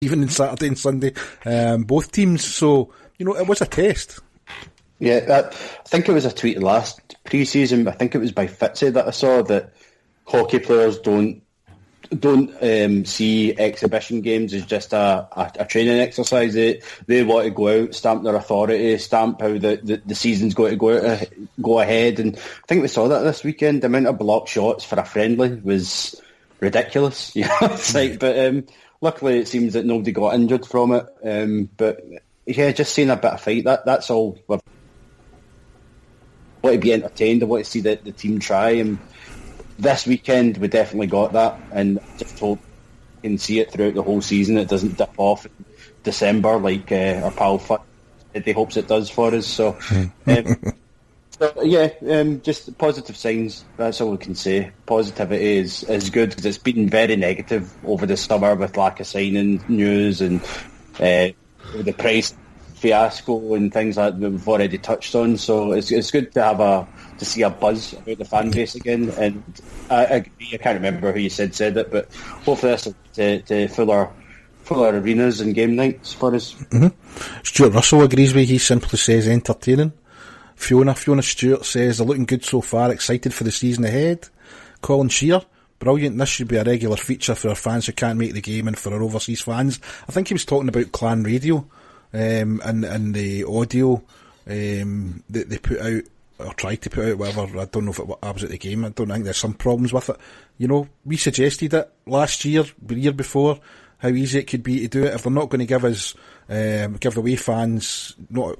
even in Saturday and Sunday, both teams. So, it was a test. Yeah, I think it was a tweet last pre-season. I think it was by Fitzy that I saw that hockey players don't see exhibition games as just a training exercise. They want to go out, stamp their authority, stamp how the season's going to go ahead. And I think we saw that this weekend. The amount of blocked shots for a friendly was ridiculous. It's like, but luckily it seems that nobody got injured from it. But yeah, just seeing a bit of fight. That's all. I want to be entertained. I want to see the team try. And this weekend we definitely got that, and just hope we can see it throughout the whole season. It doesn't dip off in December like our pal He hopes it does for us. So, just positive signs. That's all we can say. Positivity is good, because it's been very negative over the summer with lack of signing news and the price fiasco and things like that we've already touched on. So it's good to see a buzz about the fan base again. And I agree. I can't remember who you said it, but hopefully this will to fuller arenas and game nights for us. Mm-hmm. Stuart Russell agrees with you. He simply says entertaining. Fiona Stewart says they're looking good so far, excited for the season ahead. Colin Shear, brilliant. This should be a regular feature for our fans who can't make the game and for our overseas fans. I think he was talking about Clan Radio and the audio that they put out, or tried to put out, whatever. I don't know if I was at the game. I don't think there's some problems with it. We suggested it last year, the year before, how easy it could be to do it. If they're not going to give us, give away fans, not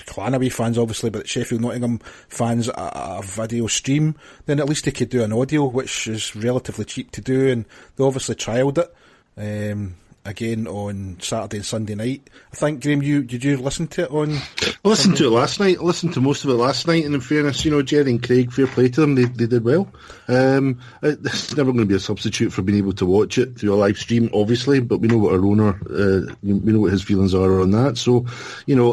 Clan away fans obviously, but Sheffield Nottingham fans a video stream, then at least they could do an audio, which is relatively cheap to do, and they obviously trialled it. Again on Saturday and Sunday night. I think, Graham, did you listen to it on? I listened to it last night. I listened to most of it last night, and in fairness, Jerry and Craig, fair play to them, they did well. It's never going to be a substitute for being able to watch it through a live stream, obviously, but we know what our owner, we know what his feelings are on that. So,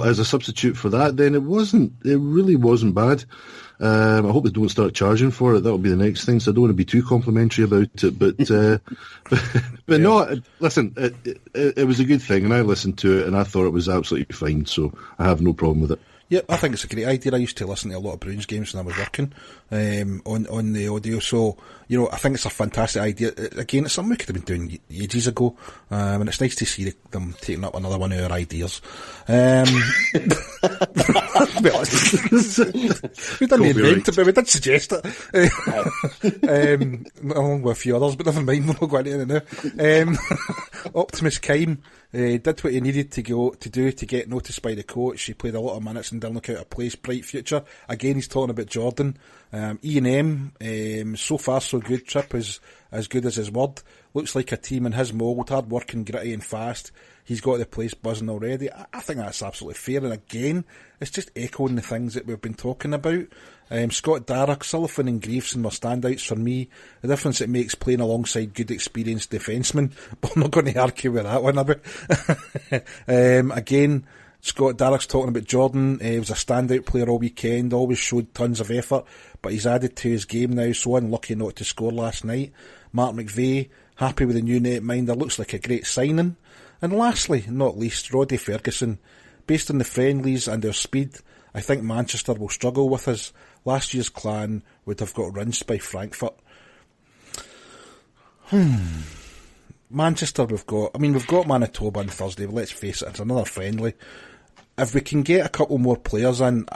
as a substitute for that, then it really wasn't bad. I hope they don't start charging for it. That'll be the next thing. So I don't want to be too complimentary about it, but no. Listen, it was a good thing, and I listened to it, and I thought it was absolutely fine. So I have no problem with it. Yeah, I think it's a great idea. I used to listen to a lot of Bruins games when I was working on the audio. So, I think it's a fantastic idea. Again, it's something we could have been doing ages ago, and it's nice to see them taking up another one of our ideas. We didn't invent it, but we did suggest it. Along with a few others, but never mind, we're not going into it now. Optimus Kime did what he needed to do to get noticed by the coach. He played a lot of minutes and didn't look out of place. Bright future. Again, he's talking about Jordan. E&M, so far so good. Tripp is as good as his word. Looks like a team in his mould, hard working, gritty and fast. He's got the place buzzing already. I think that's absolutely fair, and again, it's just echoing the things that we've been talking about. Scott Darragh, Sullivan and Greaves were standouts for me. The difference it makes playing alongside good experienced defencemen, but I'm not going to argue with that one a bit. Again, Scott Darragh's talking about Jordan. He was a standout player all weekend, always showed tons of effort, but he's added to his game now, so unlucky not to score last night. Mark McVeigh, happy with the new netminder, looks like a great signing. And lastly, not least, Roddy Ferguson. Based on the friendlies and their speed, I think Manchester will struggle with us. Last year's Clan would have got rinsed by Frankfurt. Manchester we've got Manitoba on Thursday, but let's face it, it's another friendly. If we can get a couple more players in,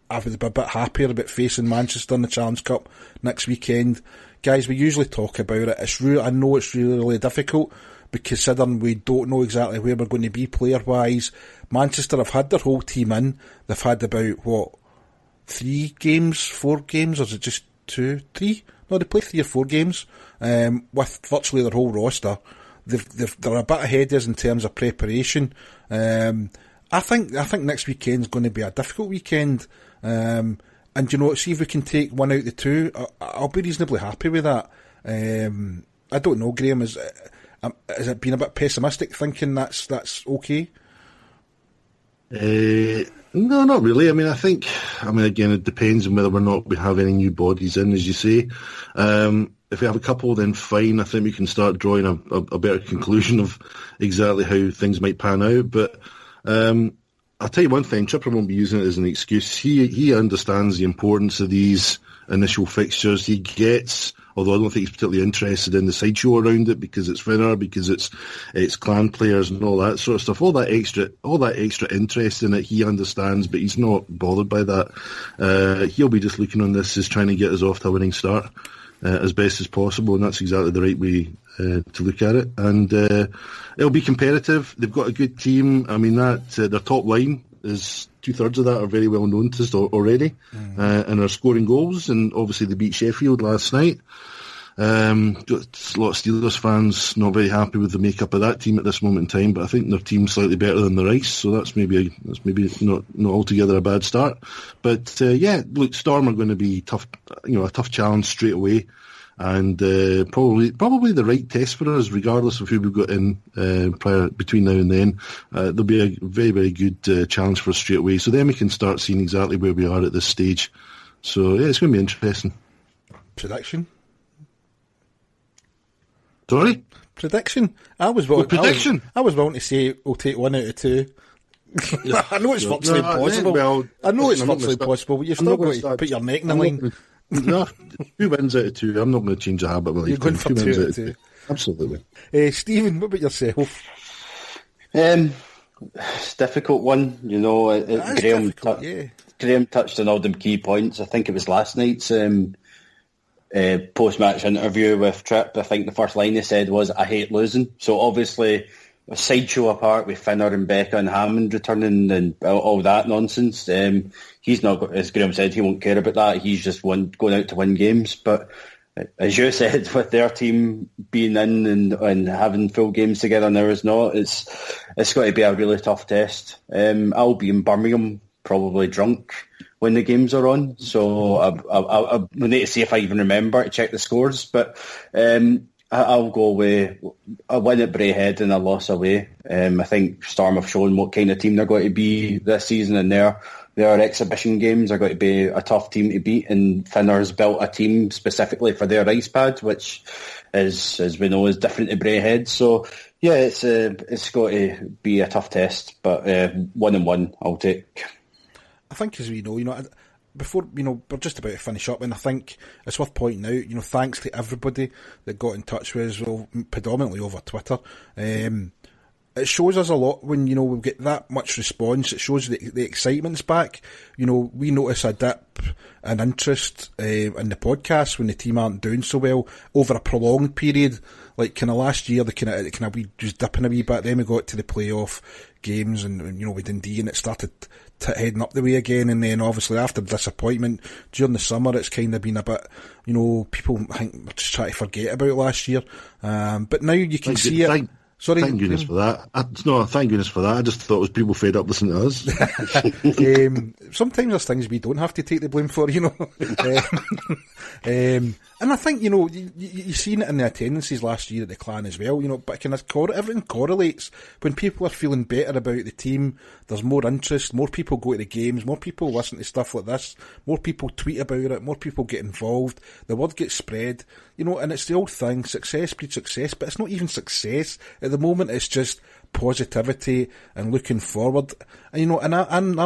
I would be a bit happier about facing Manchester in the Challenge Cup next weekend. Guys, we usually talk about it. I know it's really difficult, but considering we don't know exactly where we're going to be player-wise. Manchester have had their whole team in. They've had about, 4 games, or is it just 2, 3? No, they played 3 or 4 games with virtually their whole roster. They're a bit ahead of us in terms of preparation. I think next weekend's going to be a difficult weekend. And, see if we can take one out of the 2. I'll be reasonably happy with that. I don't know, Graham, is it being a bit pessimistic thinking that's okay? No, not really. Again, it depends on whether or not we have any new bodies in, as you say. if we have a couple, then fine. I think we can start drawing a better conclusion of exactly how things might pan out. But I'll tell you one thing, Tripper won't be using it as an excuse. He understands the importance of these initial fixtures. He gets, although I don't think he's particularly interested in the sideshow around it because it's thinner, because it's clan players and all that sort of stuff. All that extra interest in it, he understands, but he's not bothered by that. He'll be just looking on this as trying to get us off to a winning start as best as possible, and that's exactly the right way to look at it. And it'll be competitive. They've got a good team. I mean, their top line is 2/3 of that are very well known to us already, and are scoring goals. And obviously they beat Sheffield last night. Got a lot of Steelers fans not very happy with the makeup of that team at this moment in time, but I think their team's slightly better than the Rice, so that's maybe not altogether a bad start. But look, Storm are going to be tough, a tough challenge straight away, and probably the right test for us, regardless of who we've got in between now and then. There'll be a very, very good challenge for us straight away, so then we can start seeing exactly where we are at this stage. So yeah, it's going to be interesting. Prediction. Sorry? Prediction. I was willing to say we'll take 1 out of 2. I know it's virtually impossible. It's virtually impossible, but you've still got to put your neck in the line. No, 2 wins out of 2. I'm not going to change the habit. You're going for 2 out of 2. Absolutely. Stephen, what about yourself? It's a difficult one. Graham touched on all the key points. I think it was last night's post-match interview with Tripp. I think the first line he said was, "I hate losing." So obviously, a sideshow apart with Finner and Becca and Hammond returning and all that nonsense. He's not, as Graham said, he won't care about that. He's just going out to win games. But as you said, with their team being in and having full games together and ours not, it's got to be a really tough test. I'll be in Birmingham, probably drunk when the games are on, so I need to see if I even remember to check the scores, but I'll go away, a win at Braehead and a loss away. I think Storm have shown what kind of team they're going to be this season, and their exhibition games are going to be a tough team to beat, and Finner's built a team specifically for their ice pad, which is, as we know, is different to Braehead. So yeah, it's got to be a tough test, but 1-1 I'll take. I think, as we know, before, we're just about to finish up, and I think it's worth pointing out, thanks to everybody that got in touch with us, well, predominantly over Twitter. It shows us a lot when, we get that much response. It shows the excitement's back. We notice a dip in interest in the podcast when the team aren't doing so well over a prolonged period. Like kind of last year, we just dipping a wee bit. Then we got to the playoff games, and with Dundee, and it started heading up the way again. And then obviously after the disappointment during the summer, it's kind of been a bit, people I think were just trying to forget about last year. But now you can see it. Sorry, thank goodness for that. Thank goodness for that. I just thought it was people fed up listening to us. Sometimes there's things we don't have to take the blame for, And I think, you've seen it in the attendances last year at the Clan as well, but everything correlates. When people are feeling better about the team, there's more interest, more people go to the games, more people listen to stuff like this, more people tweet about it, more people get involved, the word gets spread, and it's the old thing, success breeds success, but it's not even success. At the moment, it's just positivity and looking forward. And, I'm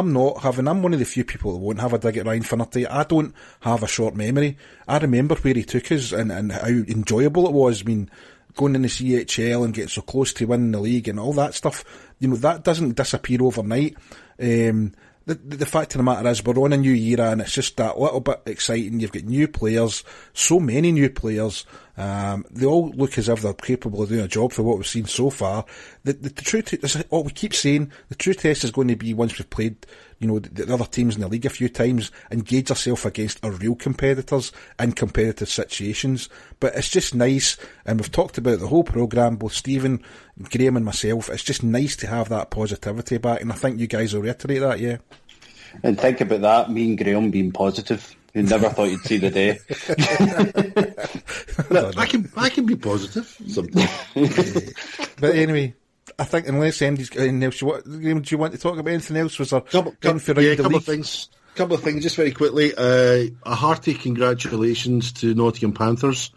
one of the few people that won't have a dig at Ryan Finnerty. I don't have a short memory. I remember where he took us and how enjoyable it was. I mean, going in the CHL and getting so close to winning the league and all that stuff, that doesn't disappear overnight. The fact of the matter is we're on a new era, and it's just that little bit exciting. You've got new players, so many new players. They all look as if they're capable of doing a job for what we've seen so far. The true test, what we keep saying, the true test is going to be once we've played, the other teams in the league a few times, and gauge ourselves against our real competitors in competitive situations. But it's just nice, and we've talked about the whole programme, both Stephen, Graham and myself. It's just nice to have that positivity back, and I think you guys will reiterate that, yeah. And think about that, me and Graham being positive. You never thought you'd see the day. I can be positive sometimes. But anyway, I think unless Andy's got anything else, do you want to talk about anything else? Was there couple of things? Couple of things, just very quickly. A hearty congratulations to Nottingham Panthers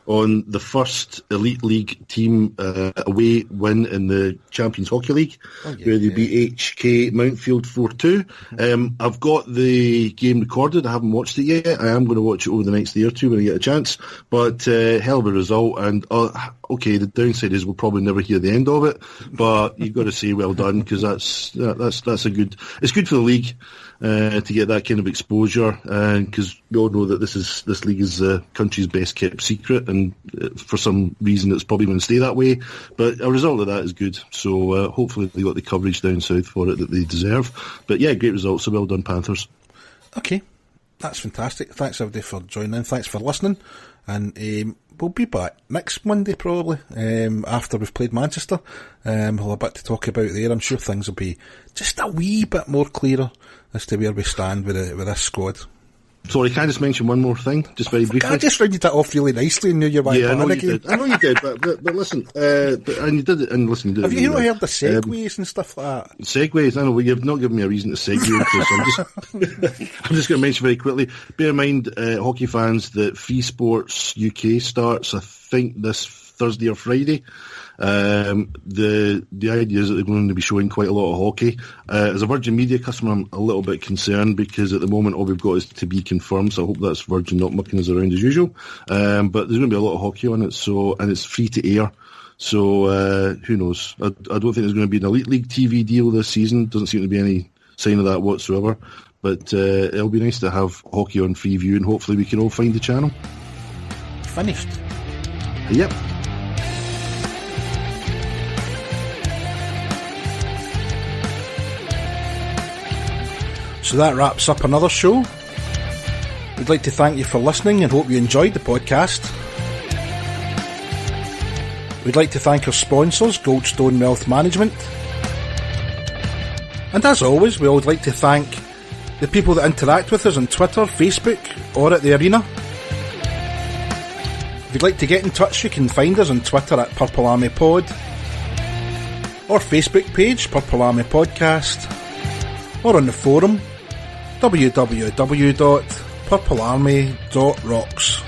on the first Elite League team away win in the Champions Hockey League, where they beat HK Mountfield 4-2. I've got the game recorded. I haven't watched it yet. I am going to watch it over the next day or two when I get a chance. But hell of a result. And okay, the downside is we'll probably never hear the end of it. But you've got to say well done, because that's a good. It's good for the league. To get that kind of exposure, because we all know that this league is the country's best kept secret, and for some reason it's probably going to stay that way. But a result of that is good, so hopefully they got the coverage down south for it that they deserve. But yeah, great result, so well done, Panthers. Okay, that's fantastic. Thanks everybody for joining in, thanks for listening, and we'll be back next Monday probably, after we've played Manchester. We'll have a bit to talk about there. I'm sure things will be just a wee bit more clearer as to where we stand with this squad. Sorry, can I just mention one more thing, just very briefly? I just rounded that off really nicely and knew you were I know you did, but listen, and you did it, and listen, you did have it. You not heard the segues and stuff like that? Segues, I know, you've not given me a reason to segue, so I'm just going to mention very quickly, bear in mind, hockey fans, that Free Sports UK starts, I think, this Thursday or Friday. The idea is that they're going to be showing quite a lot of hockey. As a Virgin Media customer, I'm a little bit concerned, because at the moment all we've got is to be confirmed, so I hope that's Virgin not mucking us around as usual. But there's going to be a lot of hockey on it, and it's free to air. So who knows? I don't think there's going to be an Elite League TV deal this season. Doesn't seem to be any sign of that whatsoever. But it'll be nice to have hockey on free view, and hopefully we can all find the channel. Finished. Yep. So that wraps up another show. We'd like to thank you for listening and hope you enjoyed the podcast. We'd like to thank our sponsors, Goldstone Wealth Management. And as always, we would like to thank the people that interact with us on Twitter, Facebook, or at the arena. If you'd like to get in touch, you can find us on Twitter at Purple Army Pod, or Facebook page, Purple Army Podcast, or on the forum, www.purplearmy.rocks.